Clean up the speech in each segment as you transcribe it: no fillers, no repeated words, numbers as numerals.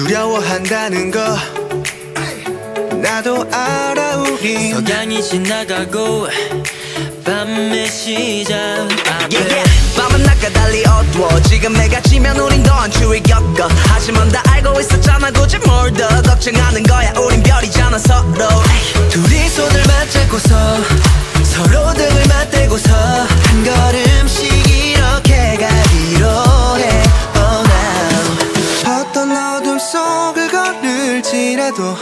두려워한다는 거 나도 알아. 우리 석양이 지나가고 밤의 시작 밤은 낮과 달리 어두워. 지금 내가 지면 우린 더 한 추위 겪어. 하지만 다 알고 있었잖아. 굳이 뭘 더 걱정하는 거야. 우린 별이잖아 서로. 둘이 손을 맞잡고서 서로 등을 맞대고서 한 걸음씩 이렇게 가기로 해. Oh now. 어떤 어둠 속을 걸을지라도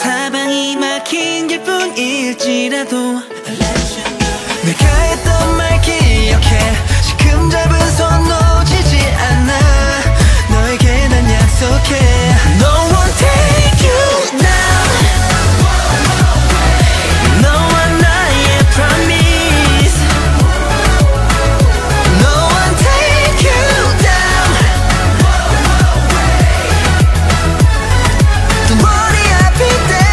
사방이 막힌 길뿐일지라도 내가 했던 말 기억해. 지금 잡은 손 놓치지 않아. 너에게 난 약속해. No one take you down. 너와 나의 promise. No one take you down. Don't worry, I'll be there.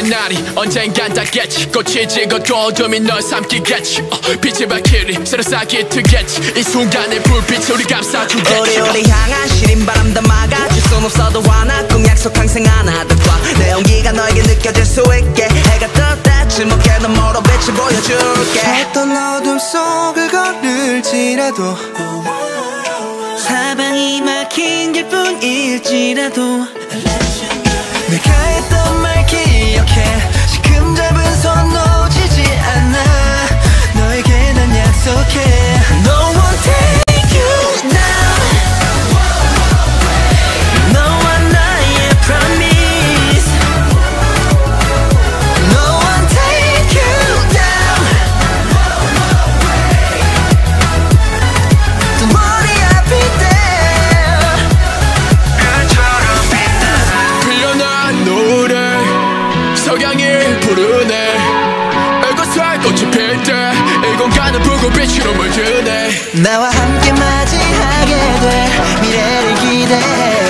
날이 언젠간 닿겠지. 꽃이 지고도 어둠이 널 삼키겠지. 빛의 발길이 새로 쌓기 트겠지. 이 순간의 불빛 우리 감싸주겠지. 우리 향한 시린 바람도 막아줄 순 없어도 화나. 꼭 약속 항상 하나 더 내 온기가 너에게 느껴질 수 있게. 해가 뜰 때쯤 어깨 너머로 빛을 보여줄게. 어떤 어둠 속을 걸을지라도 사방이 막힌 길뿐일지라도 내가 했던 말 기억해. 지금 잡은 손 놓치지 않아. 너에게 난 약속해. No one take you down. 너와 나의 promise. No one take you down. Don't worry, I'll be there. 흘러난 노래 석양이 부르네. 이곳에 꽃이 필 때 이 공간은 붉은빛으로 물드네. 나와 함께 맞이하게 될 미래를 기대해.